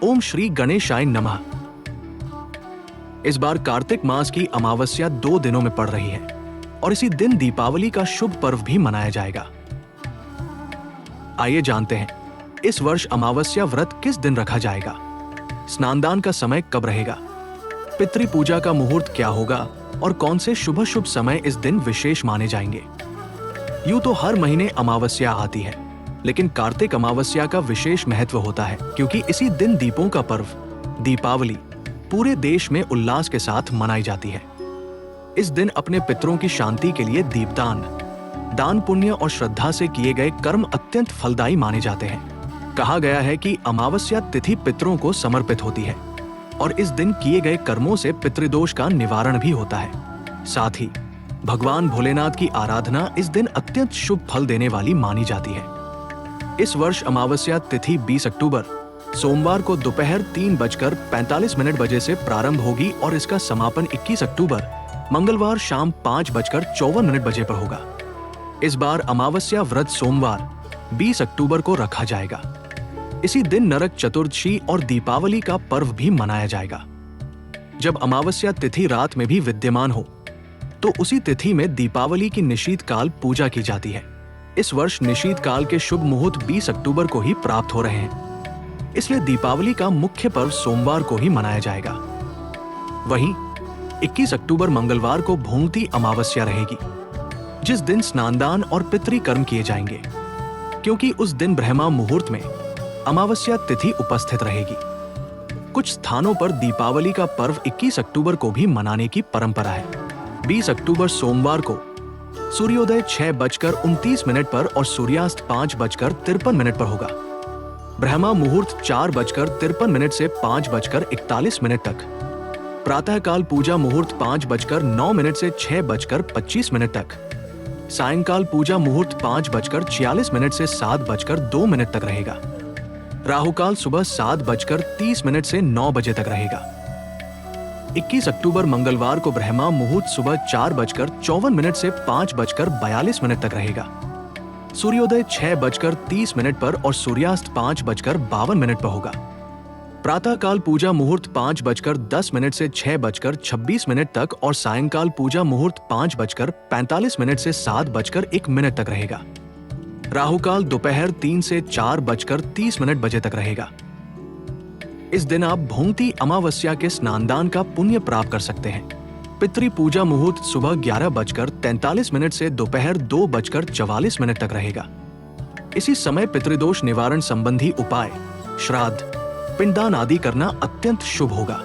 ओम श्री गणेशाय नमः। इस बार कार्तिक मास की अमावस्या 2 दिनों में पड़ रही है और इसी दिन दीपावली का शुभ पर्व भी मनाया जाएगा। आइए जानते हैं इस वर्ष अमावस्या व्रत किस दिन रखा जाएगा, स्नानदान का समय कब रहेगा, पितृ पूजा का मुहूर्त क्या होगा और कौन से शुभ समय इस दिन विशेष माने जाएंगे। यूं तो हर महीने अमावस्या आती है, लेकिन कार्तिक अमावस्या का विशेष महत्व होता है क्योंकि इसी दिन दीपों का पर्व दीपावली पूरे देश में उल्लास के साथ मनाई जाती है। इस दिन अपने पितरों की शांति के लिए दीपदान, दान पुण्य और श्रद्धा से किए गए कर्म अत्यंत फलदायी माने जाते हैं। कहा गया है कि अमावस्या तिथि पितरों को समर्पित होती है और इस दिन किए गए कर्मों से पितृदोष का निवारण भी होता है। साथ ही भगवान भोलेनाथ की आराधना इस दिन अत्यंत शुभ फल देने वाली मानी जाती है। इस वर्ष अमावस्या तिथि 20 अक्टूबर सोमवार को दोपहर 3:45 बजे से प्रारंभ होगी और इसका समापन 21 अक्टूबर मंगलवार शाम 5:54 बजे पर होगा। इस बार अमावस्या व्रत सोमवार 20 अक्टूबर को रखा जाएगा। इसी दिन नरक चतुर्दशी और दीपावली का पर्व भी मनाया जाएगा। जब अमावस्या तिथि रात में भी विद्यमान हो तो उसी तिथि में दीपावली की निशीत काल पूजा की जाती है। इस वर्ष निशीत काल के शुभ मुहूर्त 20 अक्टूबर को ही प्राप्त हो रहे हैं, इसलिए दीपावली का मुख्य पर्व सोमवार को ही मनाया जाएगा। वहीं 21 अक्टूबर मंगलवार को भूंगती अमावस्या रहेगी, जिस दिन स्नानदान और पितृ कर्म किए जाएंगे क्योंकि उस दिन ब्रह्मा मुहूर्त में अमावस्या तिथि उपस्थित रहेगी। कुछ स्थानों पर दीपावली का पर्व 21 अक्टूबर को भी मनाने की परंपरा है। 20 अक्टूबर सोमवार को सूर्योदय 6:29 पर और सूर्यास्त 5:53 पर होगा। ब्रह्मा मुहूर्त 4:53 से 5:41 तक, प्रातःकाल पूजा मुहूर्त 5:09 से 6:25 तक, सायंकाल पूजा मुहूर्त 5:46 से 7:02 तक रहेगा। राहुकाल सुबह 7:30 से 9 बजे तक रहेगा। 21 अक्टूबर मंगलवार को ब्रह्मा मुहूर्त सुबह 4:54 से 5:42 तक रहेगा। सूर्योदय 6:30 पर और सूर्यास्त 5:52 पर होगा। प्रातःकाल पूजा मुहूर्त 5:10 से 6:26 तक और सायंकाल पूजा मुहूर्त 5:45 से 7:01 तक रहेगा। राहुकाल दोपहर 3 से 4:30 बजे तक रहेगा। इस दिन आप भूंगती अमावस्या के स्नानदान का पुण्य प्राप्त कर सकते हैं। पितृ पूजा मुहूर्त सुबह 11:43 से दोपहर 2:44 तक रहेगा। इसी समय पितृदोष निवारण संबंधी उपाय, श्राद्ध, पिंडदान आदि करना अत्यंत शुभ होगा।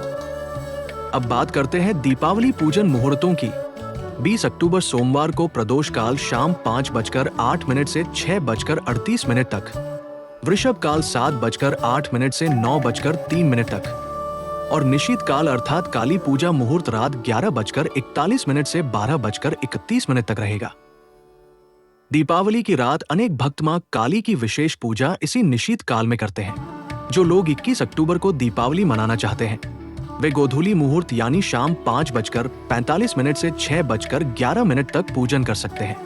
अब बात करते हैं दीपावली पूजन मुहूर्तों की। 20 अक्टूबर सोमवार को प्रदोष काल शाम 5:08 से 6:38 तक, वृषभ काल 7:08 से 9:03 तक और निशीत काल अर्थात काली पूजा मुहूर्त रात 11:41 से 12:31 तक रहेगा। दीपावली की रात अनेक भक्त मां काली की विशेष पूजा इसी निशीत काल में करते हैं। जो लोग 21 अक्टूबर को दीपावली मनाना चाहते हैं वे गोधूली मुहूर्त यानी शाम 5:45 से 6:11 तक पूजन कर सकते हैं।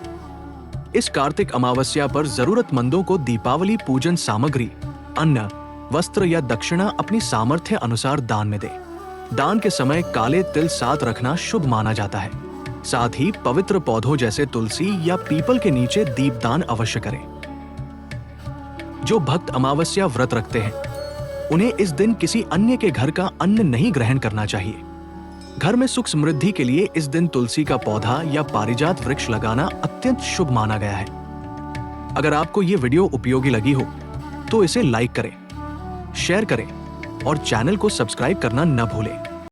इस कार्तिक अमावस्या पर जरूरतमंदों को दीपावली पूजन सामग्री, अन्न, वस्त्र या दक्षिणा अपनी सामर्थ्य अनुसार दान में दें। दान के समय काले तिल साथ रखना शुभ माना जाता है। साथ ही पवित्र पौधों जैसे तुलसी या पीपल के नीचे दीपदान अवश्य करें। जो भक्त अमावस्या व्रत रखते हैं उन्हें इस दिन किसी अन्य के घर का अन्न नहीं ग्रहण करना चाहिए। घर में सुख समृद्धि के लिए इस दिन तुलसी का पौधा या पारिजात वृक्ष लगाना अत्यंत शुभ माना गया है। अगर आपको ये वीडियो उपयोगी लगी हो तो इसे लाइक करें, शेयर करें और चैनल को सब्सक्राइब करना न भूलें।